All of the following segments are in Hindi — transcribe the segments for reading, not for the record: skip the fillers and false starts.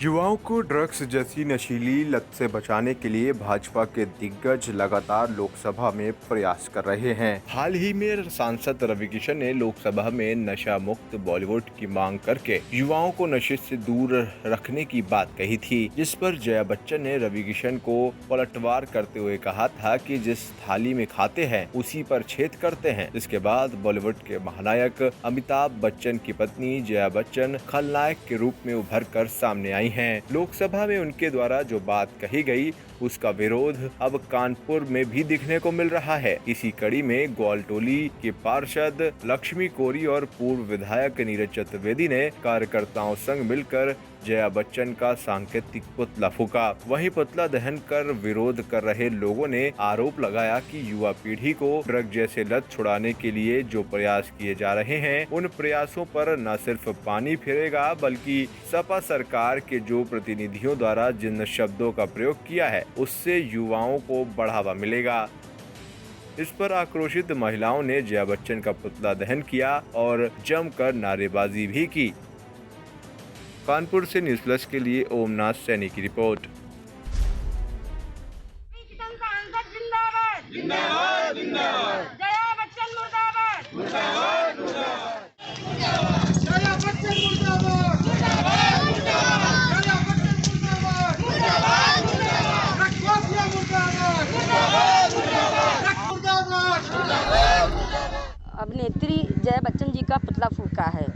युवाओं को ड्रग्स जैसी नशीली लत से बचाने के लिए भाजपा के दिग्गज लगातार लोकसभा में प्रयास कर रहे हैं। हाल ही में सांसद रवि किशन ने लोकसभा में नशा मुक्त बॉलीवुड की मांग करके युवाओं को नशे से दूर रखने की बात कही थी, जिस पर जया बच्चन ने रवि किशन को पलटवार करते हुए कहा था कि जिस थाली में खाते हैं उसी पर छेद करते हैं। इसके बाद बॉलीवुड के महानायक अमिताभ बच्चन की पत्नी जया बच्चन खलनायक के रूप में उभर कर सामने आई हैं। लोकसभा में उनके द्वारा जो बात कही गई उसका विरोध अब कानपुर में भी दिखने को मिल रहा है। इसी कड़ी में ग्वालटोली के पार्षद लक्ष्मी कोरी और पूर्व विधायक नीरज चतुर्वेदी ने कार्यकर्ताओं संग मिलकर जया बच्चन का सांकेतिक पुतला फूका। वहीं पुतला दहन कर विरोध कर रहे लोगों ने आरोप लगाया कि युवा पीढ़ी को ड्रग जैसे लत छुड़ाने के लिए जो प्रयास किए जा रहे हैं उन प्रयासों पर न सिर्फ पानी फिरेगा बल्कि सपा सरकार के जो प्रतिनिधियों द्वारा जिन शब्दों का प्रयोग किया है उससे युवाओं को बढ़ावा मिलेगा। इस पर आक्रोशित महिलाओं ने जया बच्चन का पुतला दहन किया और जमकर नारेबाजी भी की। कानपुर से न्यूज़ प्लस के लिए ओमनाथ सैनी की रिपोर्ट। जिंदाबाद जिंदाबाद जया बच्चन मुर्दाबाद मुर्दाबाद मुर्दाबाद जया बच्चन मुर्दाबाद मुर्दाबाद मुर्दाबाद जया बच्चन मुर्दाबाद मुर्दाबाद मुर्दाबाद रखवासिया मुर्दाबाद मुर्दाबाद मुर्दाबाद मुर्दाबाद। अभिनेत्री जया बच्चन जी का पुतला फूका है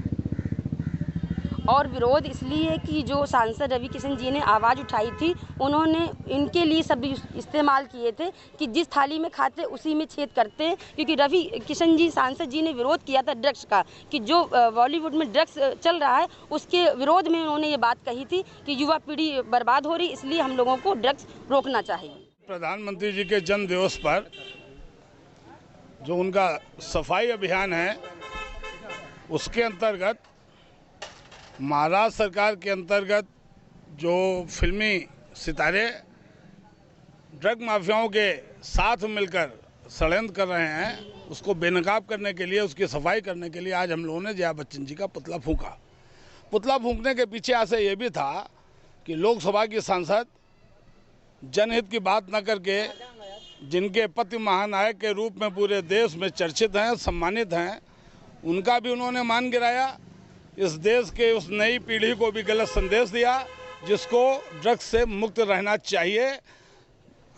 और विरोध इसलिए कि जो सांसद रवि किशन जी ने आवाज़ उठाई थी उन्होंने इनके लिए शब्द इस्तेमाल किए थे कि जिस थाली में खाते उसी में छेद करते हैं, क्योंकि रवि किशन जी सांसद जी ने विरोध किया था ड्रग्स का कि जो बॉलीवुड में ड्रग्स चल रहा है उसके विरोध में उन्होंने ये बात कही थी कि युवा पीढ़ी बर्बाद हो रही, इसलिए हम लोगों को ड्रग्स रोकना चाहिए। प्रधानमंत्री जी के जन्म दिवस पर जो उनका सफाई अभियान है उसके अंतर्गत महाराष्ट्र सरकार के अंतर्गत जो फिल्मी सितारे ड्रग माफियाओं के साथ मिलकर षड्यंत्र कर रहे हैं उसको बेनकाब करने के लिए, उसकी सफाई करने के लिए आज हम लोगों ने जया बच्चन जी का पुतला फूंका। पुतला फूंकने के पीछे आशय ये भी था कि लोकसभा की सांसद जनहित की बात न करके जिनके पति महानायक के रूप में पूरे देश में चर्चित हैं, सम्मानित हैं, उनका भी उन्होंने मान गिराया। इस देश के उस नई पीढ़ी को भी गलत संदेश दिया जिसको ड्रग्स से मुक्त रहना चाहिए।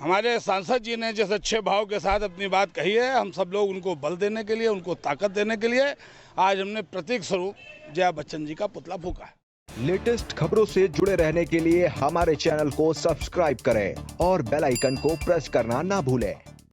हमारे सांसद जी ने जिस अच्छे भाव के साथ अपनी बात कही है, हम सब लोग उनको बल देने के लिए, उनको ताकत देने के लिए आज हमने प्रतीक स्वरूप जया बच्चन जी का पुतला फूका है। लेटेस्ट खबरों से जुड़े रहने के लिए हमारे चैनल को सब्सक्राइब करें और बेल आइकन को प्रेस करना ना भूलें।